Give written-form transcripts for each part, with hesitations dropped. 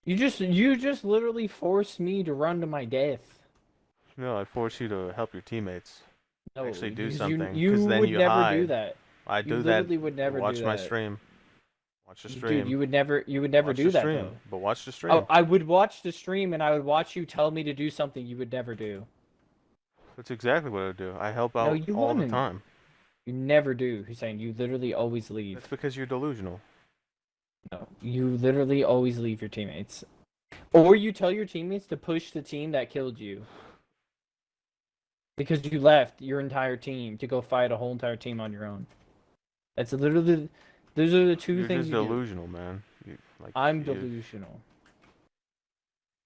You just literally forced me to run to my death. No, I force you to help your teammates No, actually do because something, you because then would you never do hide. that. I You do that. literally would never do Watch my that. stream. Watch the Dude, stream. you would never Watch the do that stream. though. But watch the Oh, stream. I would watch the stream and I would watch you tell me to do something you would never do. That's exactly what I do. I help No, out you all the wouldn't. time. You never do, Hussein. You literally always That's leave. because you're delusional. No, you literally always leave your teammates. Or you tell your teammates to push the team that killed you. Because you left your entire team to go fight a whole entire team on your own. That's literally, those are the two You're things just you do. delusional, man. I'm You. delusional.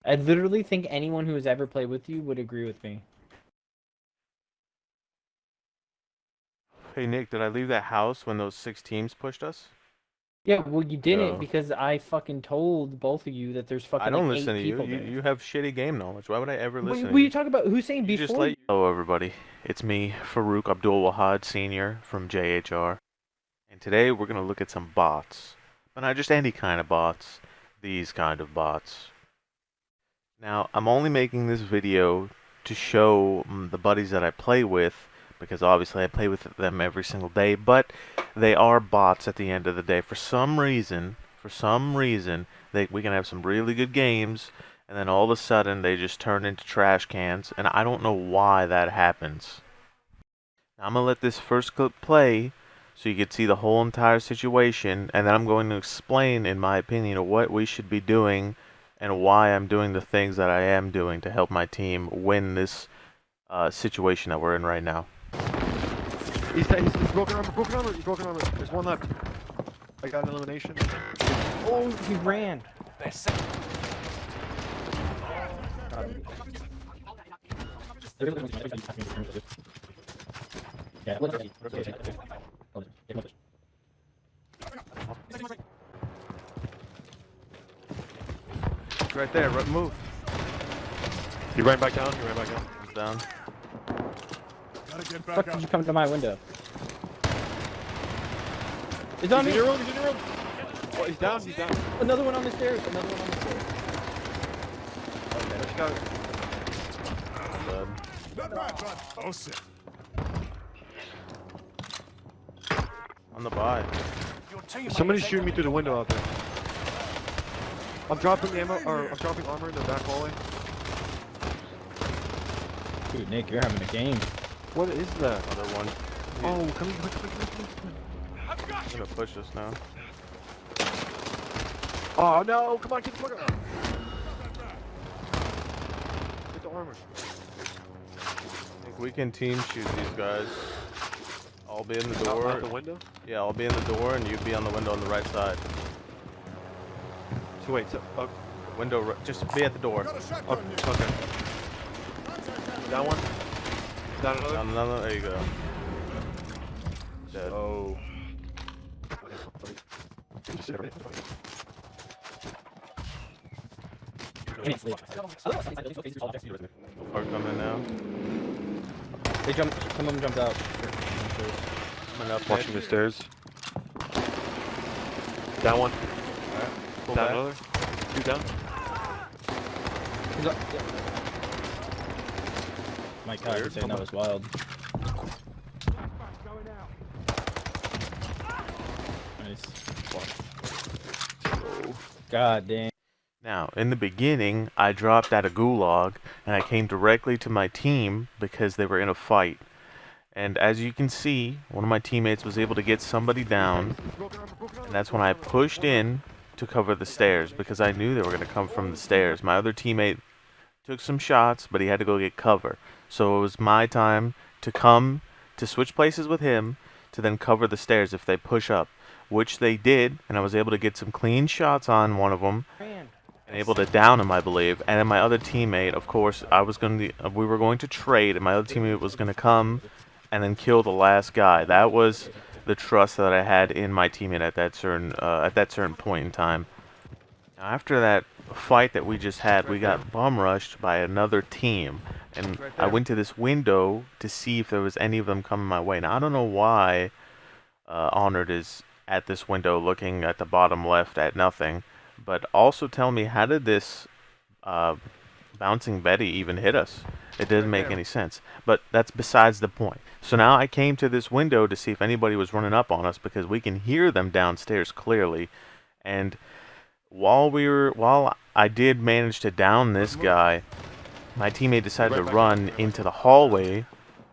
I literally think anyone who has ever played with you would agree with me. Hey Nick, did I leave that house when those 6 teams pushed us? Yeah, well, you didn't Go. because I fucking told both of you that there's I fucking like don't listen eight to you. people You there. you have shitty game knowledge. Why would I ever listen to What are you you? talking about? Hussein You just before let. you? Hello everybody. It's me, Farouk Abdul Wahad Senior from JHR, and today we're gonna look at some bots, but not just any kind of bots. These kind of bots. Now, I'm only making this video to show the buddies that I play with, because obviously I play with them every single day, but they are bots at the end of the day. For some reason, we can have some really good games, and then all of a sudden they just turn into trash cans, and I don't know why that happens. Now, I'm going to let this first clip play so you can see the whole entire situation, and then I'm going to explain, in my opinion, what we should be doing and why I'm doing the things that I am doing to help my team win this situation that we're in right now. He's broken armor, broken armor, he's broken armor. There's one left. I got an elimination. Oh, he ran. Yeah. It's right there, move. He ran back down, he ran back down. He's down. Gotta get Fuck back did up. you come to my window? It's He's on me. in your room, he's in your room. Oh, he's down, he's down. Another one on the stairs. Another one on the stairs. Okay, let's go. Dead. Not bad, bud. Oh, shit. On the buy. Somebody's shooting me through the window out there. I'm dropping ammo, or I'm dropping armor in the back hallway. Dude, Nick, you're having a game. What is that? Another one. Oh, come here. He's gonna push us now. Oh no, come on, get the fuck up. Get the armor. I think we can team shoot these guys. I'll be in the door. Out the window? Yeah, I'll be in the door and you be on the window on the right side. So wait, so, Window, just be at the door. Got a shotgun here. okay. Down one. Down another. Down another, there you go. Dead. Oh. Are coming now. They jumped. Some of them jumped out. Coming up. Watching the stairs. Down one. Alright, pull Down back. another. Two down. My God, you're saying that was wild. Nice. God damn. Now, in the beginning, I dropped out of Gulag, and I came directly to my team because they were in a fight. And as you can see, one of my teammates was able to get somebody down, and that's when I pushed in to cover the stairs, because I knew they were going to come from the stairs. My other teammate took some shots, but he had to go get cover. So it was my time to come, to switch places with him, to then cover the stairs if they push up, which they did, and I was able to get some clean shots on one of them, and able to down him, I believe. And then my other teammate, of course, we were going to trade, and my other teammate was going to come and then kill the last guy. That was the trust that I had in my teammate at that certain point in time. Now, after that fight that we just had, we got bum rushed by another team, and I went to this window to see if there was any of them coming my way. Now I don't know why Honored is at this window looking at the bottom left at nothing, But also tell me, how did this uh, bouncing Betty even hit us? It didn't make any sense. But that's besides the point. So now I came to this window to see if anybody was running up on us because we can hear them downstairs clearly. And while I did manage to down this guy, my teammate decided to run into the hallway.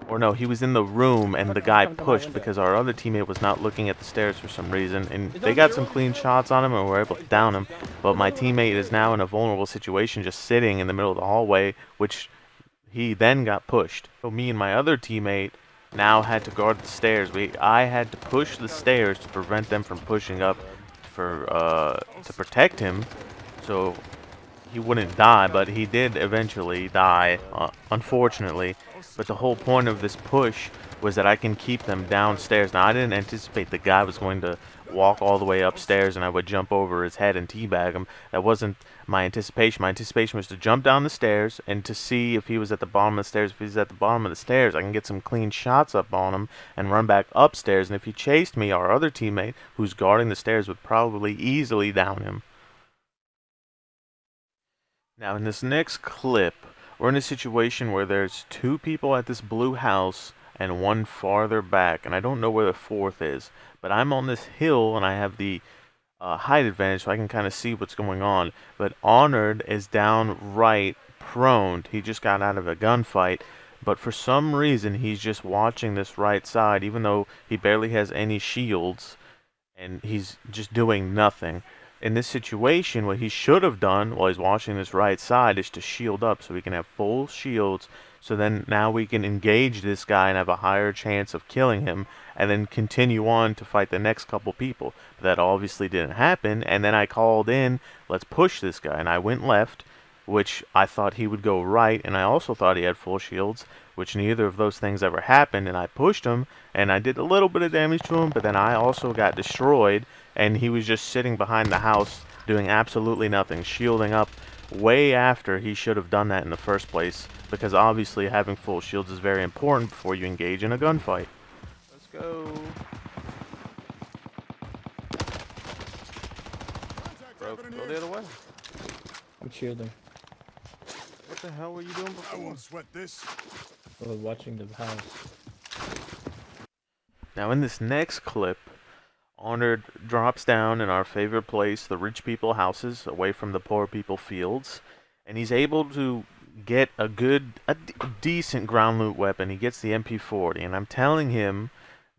Or no, he was in the room and the guy pushed because our other teammate was not looking at the stairs for some reason. And they got some clean shots on him and were able to down him. But my teammate is now in a vulnerable situation just sitting in the middle of the hallway, which he then got pushed. So me and my other teammate now had to guard the stairs. I had to push the stairs to prevent them from pushing up to protect him. So he wouldn't die, but he did eventually die, unfortunately. But the whole point of this push was that I can keep them downstairs. Now, I didn't anticipate the guy was going to walk all the way upstairs and I would jump over his head and teabag him. That wasn't my anticipation. My anticipation was to jump down the stairs and to see if he was at the bottom of the stairs. If he's at the bottom of the stairs, I can get some clean shots up on him and run back upstairs. And if he chased me, our other teammate, who's guarding the stairs, would probably easily down him. Now, in this next clip, we're in a situation where there's 2 people at this blue house and 1 farther back, and I don't know where the 4th is, but I'm on this hill and I have the height advantage so I can kind of see what's going on. But Honored is down right, prone. He just got out of a gunfight, but for some reason he's just watching this right side, even though he barely has any shields, and he's just doing nothing. In this situation, what he should have done while he's watching this right side is to shield up so we can have full shields. So then now we can engage this guy and have a higher chance of killing him and then continue on to fight the next couple people. But that obviously didn't happen, and then I called in, let's push this guy, and I went left, which I thought he would go right, and I also thought he had full shields, which neither of those things ever happened, and I pushed him, and I did a little bit of damage to him, but then I also got destroyed, and he was just sitting behind the house doing absolutely nothing, shielding up way after he should have done that in the first place, because obviously having full shields is very important before you engage in a gunfight. Let's go. Bro, go the other way. I'm shielding. What the hell were you doing I before? won't sweat this. I was watching the house. Now in this next clip, Honored drops down in our favorite place, the rich people houses, away from the poor people fields, and he's able to get a decent ground loot weapon. He gets the MP40, and I'm telling him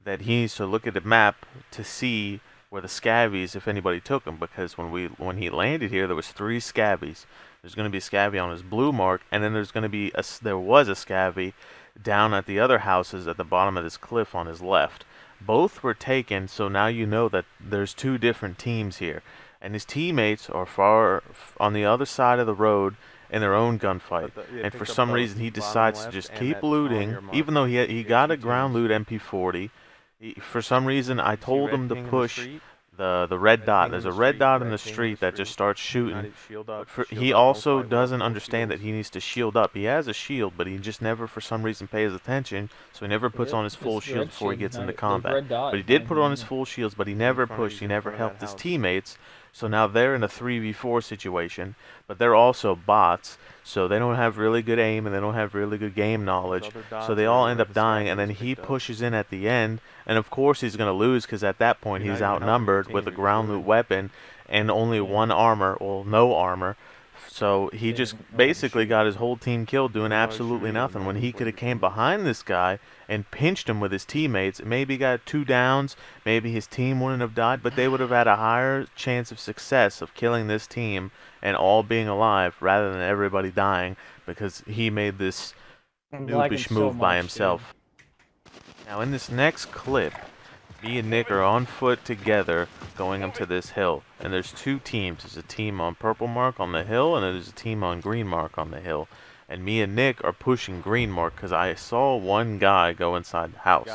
that he needs to look at the map to see where the scabbies, if anybody took them, because when he landed here, there was 3 scabbies. There's going to be a scabby on his blue mark, and then there's going to be there was a scabby down at the other houses at the bottom of this cliff on his left. Both were taken, so now you know that there's 2 different teams here. And his teammates are far on the other side of the road in their own gunfight. And for some reason he decides to just keep looting, even though he got a ground loot MP40. For some reason I told him to push the red dot. There's a red dot in the street that just starts shooting. He also doesn't understand that he needs to shield up. He has a shield, but he just never, for some reason, pays attention. So he never puts on his full shield before he gets into combat. But he did put on his full shields, but he never pushed. He never helped his teammates. So now they're in a 3v4 situation, but they're also bots, so they don't have really good aim and they don't have really good game knowledge, so they all end up dying, and then he pushes in at the end, and of course he's going to lose because at that point he's outnumbered with a ground loot weapon and only 1 armor, well, no armor. So he just basically got his whole team killed doing absolutely nothing when he could have came behind this guy and pinched him with his teammates. Maybe got 2 downs, maybe his team wouldn't have died, but they would have had a higher chance of success of killing this team and all being alive rather than everybody dying because he made this noobish move by himself. Now in this next clip, me and Nick are on foot together going up to this hill. And there's 2 teams. There's a team on purple mark on the hill, and there's a team on green mark on the hill. And me and Nick are pushing green mark because I saw 1 guy go inside the house.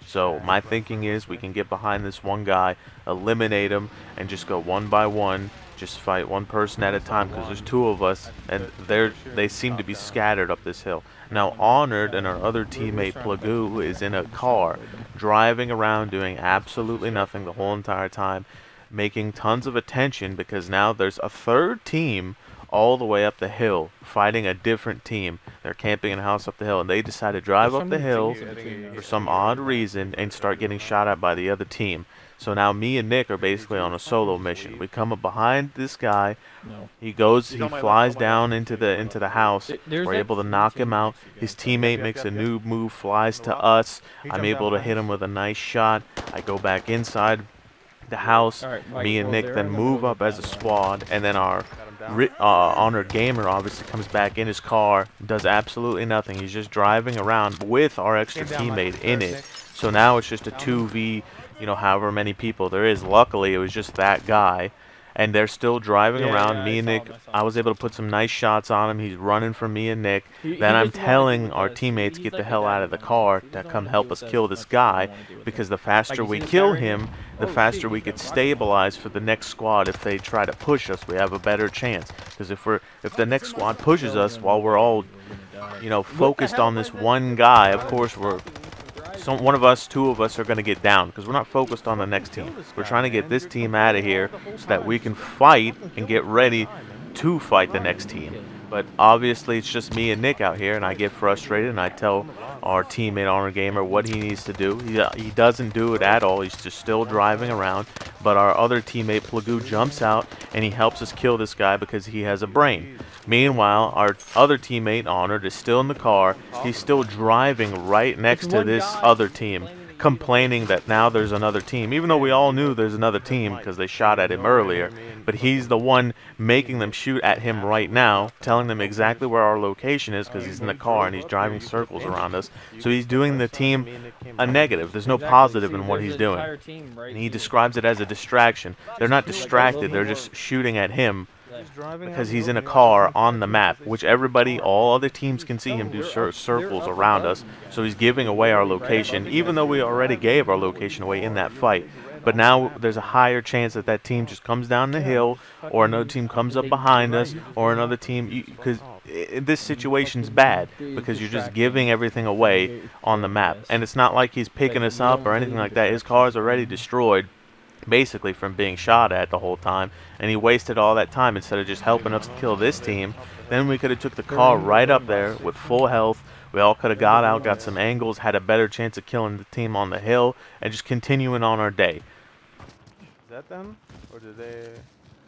So my thinking is we can get behind this 1 guy, eliminate him, and just go 1 by 1. Just fight 1 person at a time because there's 2 of us, and they seem to be scattered up this hill. Now Honored and our other teammate Plagoo is in a car driving around doing absolutely nothing the whole entire time. making tons of attention because now there's a third team all the way up the hill fighting a different team. They're camping in a house up the hill, and they decide to drive There's up so the many hill things in between for us. some odd reason and start getting shot at by the other team. So now me and Nick are basically on a solo mission. We come up behind this guy. No. He goes, He's he on my left, flies on my left. down into the house. There's We're like able to 3 knock him teams out. next to you His guys. teammate Yep, makes yep, a yep. new move, flies On to the rock. us. He I'm jumped able down to behind hit us. him with a nice shot. I go back inside the house. Alright, Mike, Me and well, Nick they're then in the middle move of up the as a battle. squad, and then our Got him down. honored gamer obviously comes back in his car, does absolutely nothing. He's just driving around with our extra Came down my teammate in stairs, it. Nick. So now it's just a 2v, however many people there is. Luckily, it was just that guy. And they're still driving Yeah, around. yeah, Me I and saw Nick, him, I saw I him. was able to put some nice shots on him. He's running from me and Nick. He Then I'm doesn't wanna deal telling with our us. teammates He's get the like my hell dad out of the with one car hands. He to doesn't come wanna help deal us with kill as this much as we guy wanna deal with because him. the faster you we see this guy kill right here? him, the Oh, faster shit, we he's could got rocket stabilize for the next squad if they try to push us. We have a better chance because if the next squad pushes Tell us them while we're that all we're gonna die. focused on this one guy, of course one of us, 2 of us are going to get down because we're not focused on the next team. We're trying to get this team out of here so that we can fight and get ready to fight the next team. But obviously it's just me and Nick out here, and I get frustrated and I tell our teammate Honor Gamer what he needs to do. He doesn't do it at all. He's just still driving around. But our other teammate Plagoo jumps out and he helps us kill this guy because he has a brain. Meanwhile, our other teammate Honored is still in the car. He's still driving right next to this other team, complaining that now there's another team, even though we all knew there's another team because they shot at him earlier. But he's the one making them shoot at him right now, telling them exactly where our location is because he's in the car and he's driving circles around us. So he's doing the team a negative. There's no positive in what he's doing. And he describes it as a distraction. They're not distracted, they're just shooting at him because he's in a car on the map, which all other teams can see him do circles around us. So he's giving away our location, even though we already gave our location away in that fight. But now there's a higher chance that that team just comes down the hill, or another team comes up behind us, or another team, because this situation's bad because you're just giving everything away on the map. And it's not like he's picking us up or anything like that. His car's already destroyed, basically from being shot at the whole time, and he wasted all that time instead of just helping us kill this team. Then we could have took the car right up there with full health. We all could have got out, got some angles, had a better chance of killing the team on the hill, and just continuing on our day. Is that them? Or did they...